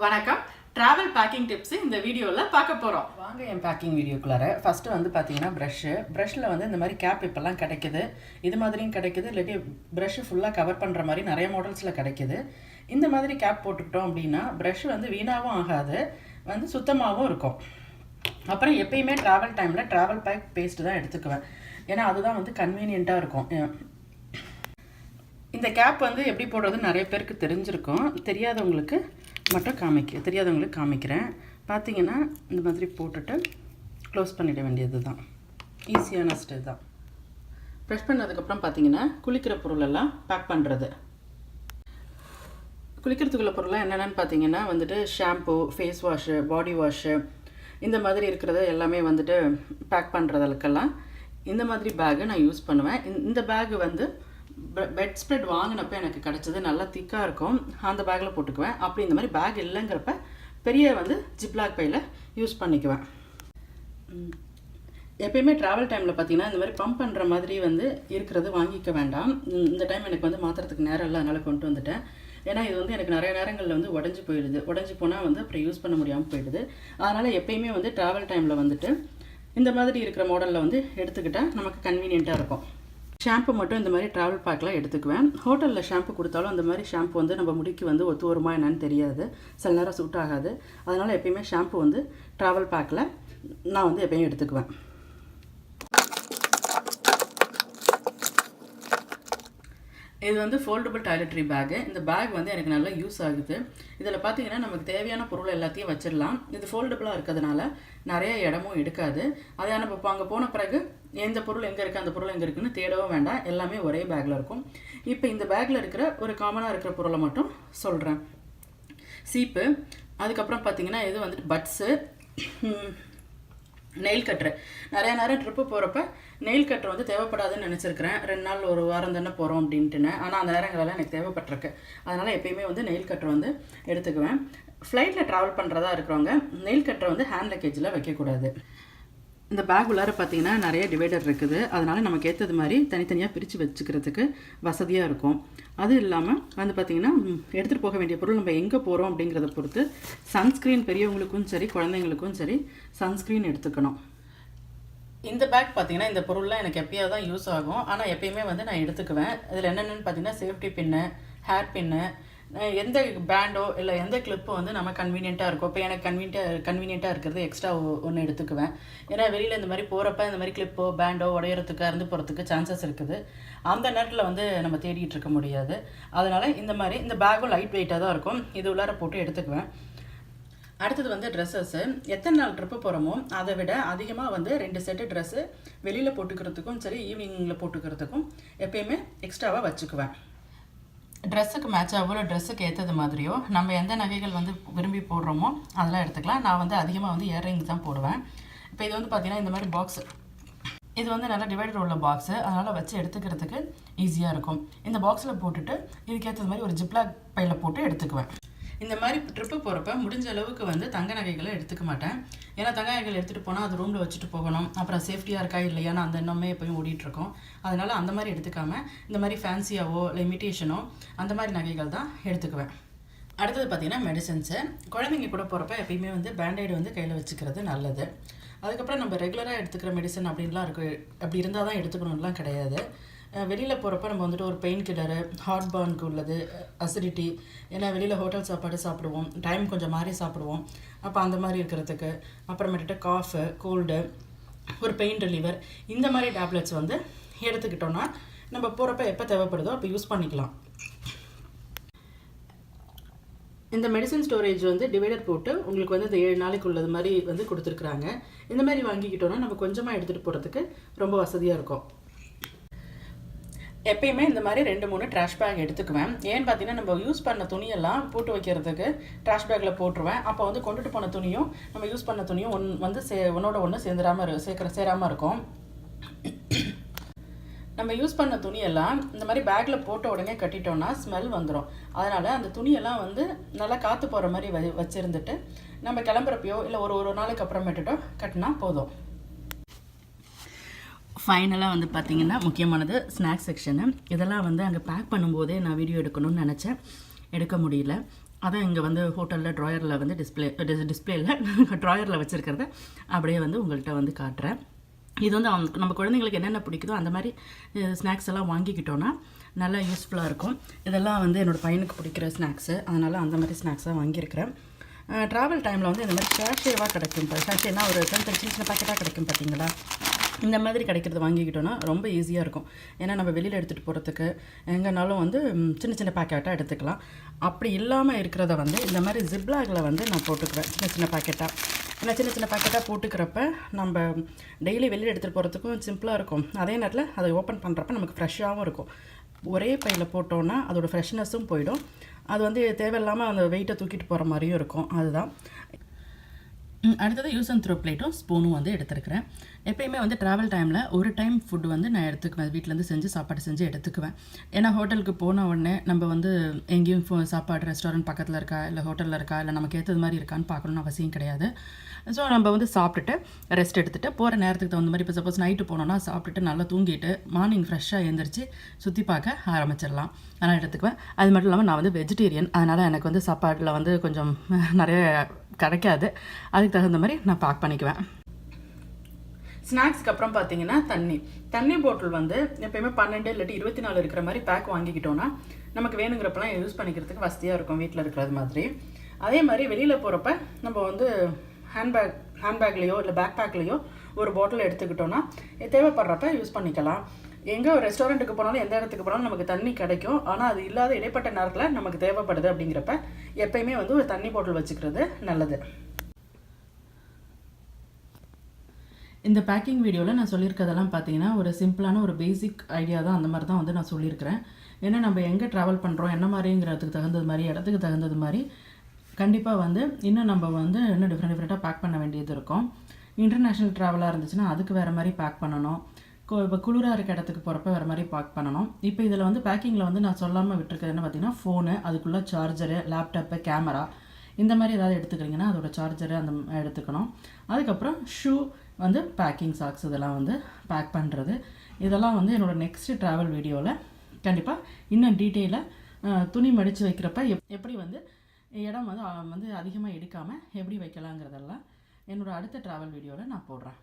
வணக்கம். Travel packing tips இந்த வீடியோவில் பார்க்க போகிறோம். வாங்க என் பேக்கிங் வீடியோக்குள்ளார. ஃபஸ்ட்டு வந்து பார்த்தீங்கன்னா ப்ரஷ்ஷில் வந்து இந்த மாதிரி கேப் இப்போல்லாம் கிடைக்குது. இது மாதிரியும் கிடைக்குது, இல்லாட்டி ப்ரஷ்ஷு ஃபுல்லாக கவர் பண்ணுற மாதிரி நிறைய மாடல்ஸில் கிடைக்குது. இந்த மாதிரி கேப் போட்டுக்கிட்டோம் அப்படின்னா ப்ரஷ் வந்து வீணாகவும் ஆகாது, வந்து சுத்தமாகவும் இருக்கும். அப்புறம் எப்பயுமே ட்ராவல் டைமில் ட்ராவல் பேக் பேஸ்ட்டு தான் எடுத்துக்குவேன், ஏன்னா அதுதான் வந்து கன்வீனியண்ட்டாக இருக்கும். இந்த கேப் வந்து எப்படி போடுறதுன்னு நிறைய பேருக்கு தெரிஞ்சிருக்கும், தெரியாதவங்களுக்கு காமிக்கிறேன். பார்த்தீங்கன்னா இந்த மாதிரி போட்டுட்டு க்ளோஸ் பண்ணிட வேண்டியது தான், ஈஸியான ஸ்டெப் தான். ப்ரெஷ் பண்ணதுக்கப்புறம் பார்த்தீங்கன்னா குளிக்கிற பொருளெல்லாம் பேக் பண்ணுறது. குளிக்கிறதுக்குள்ள பொருள்லாம் என்னென்னு பார்த்தீங்கன்னா வந்துட்டு ஷாம்பு, ஃபேஸ் வாஷு, பாடி வாஷு, இந்த மாதிரி இருக்கிறத எல்லாமே வந்துட்டு பேக் பண்ணுறதுக்கெல்லாம் இந்த மாதிரி பேகு நான் யூஸ் பண்ணுவேன். இந்த பேகு வந்து பெட் ஸ்ப்ரெட் வாங்கினப்போ எனக்கு கிடச்சது, நல்லா திக்காக இருக்கும், அந்த பேக்கில் போட்டுக்குவேன். அப்படி இந்த மாதிரி பேக் இல்லைங்கிறப்ப பெரிய வந்து ஜிப்லாக் பையில் யூஸ் பண்ணிக்குவேன். எப்பயுமே ட்ராவல் டைமில் பார்த்தீங்கன்னா இந்த மாதிரி பம்ப் பண்ணுற மாதிரி வந்து இருக்கிறது வாங்கிக்க வேண்டாம். இந்த டைம் எனக்கு வந்து மாற்றுறதுக்கு நேரம் இல்லை, அதனால் கொண்டு வந்துட்டேன். ஏன்னா இது வந்து எனக்கு நிறைய நேரங்களில் வந்து உடஞ்சி போனால் வந்து அப்புறம் யூஸ் பண்ண முடியாமல் போயிடுது. அதனால் எப்பயுமே வந்து ட்ராவல் டைமில் வந்துட்டு இந்த மாதிரி இருக்கிற மாடலில் வந்து எடுத்துக்கிட்டால் நமக்கு கன்வீனியண்ட்டாக இருக்கும். ஷாம்பு மட்டும் இந்த மாதிரி ட்ராவல் பேக்கில் எடுத்துக்குவேன். ஹோட்டலில் ஷாம்பு கொடுத்தாலும் அந்த மாதிரி ஷாம்பு வந்து நம்ம முடிக்கு வந்து ஒத்து வருமா என்னன்னு தெரியாது, சில நேரம் சூட் ஆகாது. அதனால் எப்பயுமே ஷாம்பு வந்து ட்ராவல் பேக்கில் நான் வந்து எப்பயும் எடுத்துக்குவேன். இது வந்து ஃபோல்டபுள் டாய்லெட்ரி பேகு. இந்த பேக் வந்து எனக்கு நல்லா யூஸ் ஆகுது. இதில் பார்த்தீங்கன்னா நமக்கு தேவையான பொருள் எல்லாத்தையும் வச்சிடலாம். இது ஃபோல்டபுளாக இருக்கிறதுனால நிறைய இடமும் எடுக்காது. அதை நம்ம இப்போ அங்கே போன பிறகு எந்த பொருள் எங்கே இருக்குது, அந்த பொருள் எங்கே இருக்குன்னு தேடவும் வேண்டாம், எல்லாமே ஒரே பேக்கில் இருக்கும். இப்போ இந்த பேக்கில் இருக்கிற ஒரு காமனாக இருக்கிற பொருளை மட்டும் சொல்கிறேன். சீப்பு, அதுக்கப்புறம் பார்த்தீங்கன்னா இது வந்துட்டு பட்ஸு, நெயில் கட்ரு. நிறைய நேரம் ட்ரிப்பு போகிறப்ப நெயில் கட்ரு வந்து தேவைப்படாதுன்னு நினச்சிருக்கிறேன். 2 நாள் ஒரு வாரம் தானே போகிறோம் அப்படின்ட்டுன்னு. ஆனால் அந்த நேரங்களெல்லாம் எனக்கு தேவைப்பட்டிருக்கு. அதனால் எப்பயுமே வந்து நெயில் கட்ரு வந்து எடுத்துக்குவேன். ஃப்ளைட்டில் ட்ராவல் பண்ணுறதா இருக்கிறவங்க நெயில் கட்ரை வந்து ஹேண்ட் லக்கேஜில் வைக்கக்கூடாது. இந்த பேக் உள்ளார பார்த்தீங்கன்னா நிறைய டிவைடர் இருக்குது, அதனால் நமக்கு ஏற்றது மாதிரி தனித்தனியாக பிரித்து வச்சுக்கிறதுக்கு வசதியாக இருக்கும். அது இல்லாமல் வந்து பார்த்திங்கன்னா எடுத்துகிட்டு போக வேண்டிய பொருள் நம்ம எங்கே போகிறோம் அப்படிங்கிறத பொறுத்து சன்ஸ்க்ரீன் பெரியவங்களுக்கும் சரி குழந்தைங்களுக்கும் சரி சன்ஸ்க்ரீன் எடுத்துக்கணும். இந்த பேக் பார்த்திங்கன்னா இந்த பொருள்லாம் எனக்கு எப்பயாவது தான் யூஸ் ஆகும், ஆனால் எப்பயுமே வந்து நான் எடுத்துக்குவேன். இதில் என்னென்னு பார்த்தீங்கன்னா சேஃப்டி பின்னு, ஹேர் பின்னு, எந்த பேண்டோ இல்லை எந்த கிளிப்போ வந்து நம்ம கன்வீனியண்ட்டாக இருக்கும். இப்போ எனக்கு கன்வீனியண்ட்டாக இருக்கிறது எக்ஸ்ட்ரா ஒன்று எடுத்துக்குவேன். ஏன்னா வெளியில் இந்த மாதிரி போகிறப்ப இந்த மாதிரி கிளிப்போ பேண்டோ உடையறதுக்கு அறுந்து போகிறதுக்கு சான்சஸ் இருக்குது. அந்த நேரத்தில் வந்து நம்ம தேடிட்டு இருக்க முடியாது. அதனால் இந்த மாதிரி இந்த பேக்கும் லைட் வெயிட்டாக தான் இருக்கும், இது உள்ளார போட்டு எடுத்துக்குவேன். அடுத்தது வந்து ட்ரெஸ்ஸஸ்ஸு. எத்தனை நாள் ட்ரிப்பு போகிறோமோ அதை விட அதிகமாக வந்து 2 செட்டு ட்ரெஸ்ஸு வெளியில் போட்டுக்கிறதுக்கும் சரி ஈவினிங்கில் போட்டுக்கிறதுக்கும் எப்பயுமே எக்ஸ்ட்ராவாக வச்சுக்குவேன். ட்ரெஸ்ஸுக்கு மேட்ச் ஆகல, ட்ரெஸ்ஸுக்கு ஏற்றது மாதிரியோ நம்ம எந்த நகைகள் வந்து விரும்பி போடுறோமோ அதெல்லாம் எடுத்துக்கலாம். நான் வந்து அதிகமாக வந்து இயர்ரிங்ஸ் தான் போடுவேன். இப்போ இது வந்து பார்த்திங்கன்னா இந்த மாதிரி பாக்ஸு, இது வந்து நல்லா டிவைடர் உள்ள பாக்ஸு, அதனால் வச்சு எடுத்துக்கிறதுக்கு ஈஸியாக இருக்கும். இந்த பாக்ஸில் போட்டுட்டு இதுக்கேற்றது மாதிரி ஒரு ஜிப்லாக் பையில் போட்டு எடுத்துக்குவேன். இந்த மாதிரி ட்ரிப்பு போகிறப்ப முடிஞ்ச அளவுக்கு வந்து தங்க நகைகளை எடுத்துக்க மாட்டேன். ஏன்னா தங்க நகைகள் எடுத்துகிட்டு போனால் அது ரூமில் வச்சுட்டு போகணும், அப்புறம் சேஃப்டியாக இருக்கா இல்லையான்னு அந்த எண்ணமே எப்போயும் ஓடிட்டுருக்கோம். அதனால் அந்த மாதிரி எடுத்துக்காமல் இந்த மாதிரி ஃபேன்சியாவோ இல்லை இமிட்டேஷனோ அந்த மாதிரி நகைகள் தான் எடுத்துக்குவேன். அடுத்தது பார்த்திங்கன்னா மெடிசன்ஸு. குழந்தைங்க கூட போகிறப்ப எப்பயுமே வந்து பேண்டைடு வந்து கையில் வச்சுக்கிறது நல்லது. அதுக்கப்புறம் நம்ம ரெகுலராக எடுத்துக்கிற மெடிசன் அப்படின்லாம் இருக்குது, அப்படி இருந்தால் தான் எடுத்துக்கணும்லாம் கிடையாது. வெளியில் போகிறப்ப நம்ம வந்துட்டு ஒரு பெயின் கில்லரு, ஹார்ட் பர்னுக்கு உள்ளது, அசிடிட்டி, ஏன்னா வெளியில் ஹோட்டல் சாப்பாடு சாப்பிடுவோம், டைம் கொஞ்சம் மாறி சாப்பிடுவோம், அப்போ அந்த மாதிரி இருக்கிறதுக்கு, அப்புறமேட்டுட்டு காஃபு, கோல்டு, ஒரு பெயின் ரிலீவர், இந்த மாதிரி டேப்லெட்ஸ் வந்து எடுத்துக்கிட்டோன்னா நம்ம போகிறப்ப எப்போ தேவைப்படுதோ அப்போ யூஸ் பண்ணிக்கலாம். இந்த மெடிசன் ஸ்டோரேஜ் வந்து டிவைடர் போட்டு உங்களுக்கு வந்து இந்த 7 நாளைக்கு உள்ளது மாதிரி வந்து கொடுத்துருக்குறாங்க. இந்த மாதிரி வாங்கிக்கிட்டோன்னா நம்ம கொஞ்சமாக எடுத்துகிட்டு போகிறதுக்கு ரொம்ப வசதியாக இருக்கும். எப்பயுமே இந்த மாதிரி 2-3 ட்ராஷ் பேக் எடுத்துக்குவேன். ஏன்னு பார்த்தீங்கன்னா நம்ம யூஸ் பண்ண துணியெல்லாம் போட்டு வைக்கிறதுக்கு ட்ராஷ் பேக்கில் போட்டுருவேன். அப்போ வந்து கொண்டுட்டு போன துணியும் நம்ம யூஸ் பண்ண துணியும் வந்து ஒன்றோட ஒன்று சேராமல் இருக்கும். நம்ம யூஸ் பண்ண துணியெல்லாம் இந்த மாதிரி பேக்கில் போட்ட உடனே கட்டிட்டோன்னா ஸ்மெல் வந்துடும். அதனால் அந்த துணியெல்லாம் வந்து நல்லா காற்று போகிற மாதிரி வச்சுருந்துட்டு நம்ம கிளம்புறப்பையோ இல்லை ஒரு நாளைக்கு அப்புறமேட்டுட்டோ கட்டினா போதும். ஃபைனலாக வந்து பார்த்திங்கன்னா முக்கியமானது ஸ்நாக்ஸ் செக்ஷனு. இதெல்லாம் வந்து அங்கே பேக் பண்ணும்போதே நான் வீடியோ எடுக்கணும்னு நினச்சேன், எடுக்க முடியல. அதான் இங்கே வந்து ஹோட்டலில் ட்ராயரில் வந்து டிஸ்பிளேயில் ட்ராயரில் வச்சுருக்கிறத அப்படியே வந்து உங்கள்கிட்ட வந்து காட்டுறேன். இது வந்து நம்ம குழந்தைங்களுக்கு என்னென்ன பிடிக்குதோ அந்த மாதிரி ஸ்நாக்ஸ் எல்லாம் வாங்கிக்கிட்டோன்னா நல்லா யூஸ்ஃபுல்லாக இருக்கும். இதெல்லாம் வந்து என்னோடய பையனுக்கு பிடிக்கிற ஸ்நாக்ஸு, அதனால் அந்த மாதிரி ஸ்நாக்ஸாக வாங்கியிருக்கிறேன். ட்ராவல் டைமில் வந்து இந்த மாதிரி சேஷேவாக கிடைக்கும். சேஷேனா ஒரு சின்ன சின்ன பேக்கெட்டாக கிடைக்கும் பார்த்தீங்களா, இந்த மாதிரி கிடைக்கிறது வாங்கிக்கிட்டோன்னா ரொம்ப ஈஸியாக இருக்கும். ஏன்னா நம்ம வெளியில் எடுத்துகிட்டு போகிறதுக்கு எங்கேனாலும் வந்து சின்ன சின்ன பேக்கெட்டாக எடுத்துக்கலாம். அப்படி இல்லாமல் இருக்கிறத வந்து இந்த மாதிரி ஜிப்லாகில் வந்து நான் போட்டுக்குவேன் சின்ன சின்ன பேக்கெட்டாக. ஏன்னா சின்ன சின்ன பேக்கெட்டாக போட்டுக்கிறப்ப நம்ம டெய்லி வெளியில் எடுத்துகிட்டு போகிறதுக்கும் சிம்பிளாக இருக்கும். அதே நேரத்தில் அதை ஓப்பன் பண்ணுறப்ப நமக்கு ஃப்ரெஷ்ஷாகவும் இருக்கும். ஒரே பையில் போட்டோன்னா அதோடய ஃப்ரெஷ்னஸும் போயிடும். அது வந்து தேவையில்லாமல் அந்த வெயிட்டை தூக்கிட்டு போகிற மாதிரியும் இருக்கும். அதுதான். அடுத்தது யூஸ் அண்ட் த்ரோ பிளேட்டும் ஸ்பூனும் வந்து எடுத்துருக்கிறேன். எப்பயுமே வந்து ட்ராவல் டைமில் ஒரு டைம் ஃபுட்டு வந்து நான் எடுத்துக்குவேன். வீட்டிலேருந்து செஞ்சு சாப்பாடு செஞ்சு எடுத்துக்குவேன். ஏன்னா ஹோட்டலுக்கு போன உடனே நம்ம வந்து எங்கேயும் சாப்பாடு ரெஸ்டாரண்ட் பக்கத்தில் இருக்கா, இல்லை ஹோட்டலில் இருக்கா, இல்லை நமக்கு ஏற்றது மாதிரி இருக்கான்னு பார்க்கணுன்னு அவசியம் கிடையாது. ஸோ நம்ம வந்து சாப்பிட்டுட்டு ரெஸ்ட் எடுத்துகிட்டு போகிற நேரத்துக்கு தகுந்த மாதிரி, இப்போ சப்போஸ் நைட்டு போனோன்னா சாப்பிட்டுட்டு நல்லா தூங்கிட்டு மார்னிங் ஃப்ரெஷ்ஷாக எழுந்திரிச்சு சுற்றி பார்க்க ஆரம்பிச்சிடலாம். அதனால் எடுத்துக்குவேன். அது மட்டும் இல்லாமல் நான் வந்து வெஜிடேரியன், அதனால் எனக்கு வந்து சாப்பாட்டில் வந்து கொஞ்சம் நிறைய கிடைக்காது. அதுக்கு தகுந்த மாதிரி நான் பேக் பண்ணிக்குவேன். ஸ்நாக்ஸ்க்கு அப்புறம் பார்த்தீங்கன்னா தண்ணி பாட்டில் வந்து எப்பயுமே 12 இல்லாட்டி 24 இருக்கிற மாதிரி பேக் வாங்கிக்கிட்டோன்னா நமக்கு வேணுங்கிறப்பெல்லாம் யூஸ் பண்ணிக்கிறதுக்கு வசதியாக இருக்கும், வீட்டில் இருக்கிறது மாதிரி. அதே மாதிரி வெளியில் போகிறப்ப நம்ம வந்து ஹேண்ட்பேக்லேயோ இல்லை பேக் பேக்லேயோ ஒரு பாட்டில் எடுத்துக்கிட்டோன்னா தேவைப்படுறப்ப யூஸ் பண்ணிக்கலாம். எங்கே ஒரு ரெஸ்டாரண்ட்டுக்கு போனாலும் எந்த இடத்துக்கு போனாலும் நமக்கு தண்ணி கிடைக்கும். ஆனால் அது இல்லாத இடைப்பட்ட நேரத்தில் நமக்கு தேவைப்படுது அப்படிங்கிறப்ப எப்பயுமே வந்து ஒரு தண்ணி பாட்டில் வச்சுக்கிறது நல்லது. இந்த பேக்கிங் வீடியோவில் நான் சொல்லியிருக்கிறதெல்லாம் பார்த்தீங்கன்னா ஒரு சிம்பிளான ஒரு பேசிக் ஐடியா தான். அந்த மாதிரி தான் வந்து நான் சொல்லியிருக்கிறேன். ஏன்னா நம்ம எங்கே ட்ராவல் பண்ணுறோம், என்ன மாதிரிங்கிறதுக்கு தகுந்தது மாதிரி, இடத்துக்கு தகுந்தது மாதிரி கண்டிப்பாக வந்து இன்னும் நம்ம வந்து இன்னும் டிஃப்ரெண்ட்டாக பேக் பண்ண வேண்டியது இருக்கும். இன்டர்நேஷ்னல் ட்ராவலாக இருந்துச்சுன்னா அதுக்கு வேறு மாதிரி பேக் பண்ணணும். இப்போ குளிராக இருக்க இடத்துக்கு போகிறப்ப வேறு மாதிரி பேக் பண்ணணும். இப்போ இதில் வந்து பேக்கிங்கில் வந்து நான் சொல்லாமல் விட்டுருக்கிறது என்ன பார்த்தீங்கன்னா, ஃபோனு, அதுக்குள்ளே சார்ஜரு, லேப்டாப்பு, கேமரா, இந்த மாதிரி ஏதாவது எடுத்துக்கிறீங்கன்னா அதோட சார்ஜரு அந்த எடுத்துக்கணும். அதுக்கப்புறம் ஷூ வந்து பேக்கிங் சாக்ஸ் இதெல்லாம் வந்து பேக் பண்ணுறது. இதெல்லாம் வந்து என்னோடய நெக்ஸ்ட்டு ட்ராவல் வீடியோவில் கண்டிப்பாக இன்னும் டீட்டெயிலாக துணி மடித்து வைக்கிறப்ப எப்படி வந்து இடம் வந்து அதிகமாக எடுக்காமல் எப்படி வைக்கலாங்கிறதெல்லாம் என்னோடய அடுத்த ட்ராவல் வீடியோவில் நான் போடுறேன்.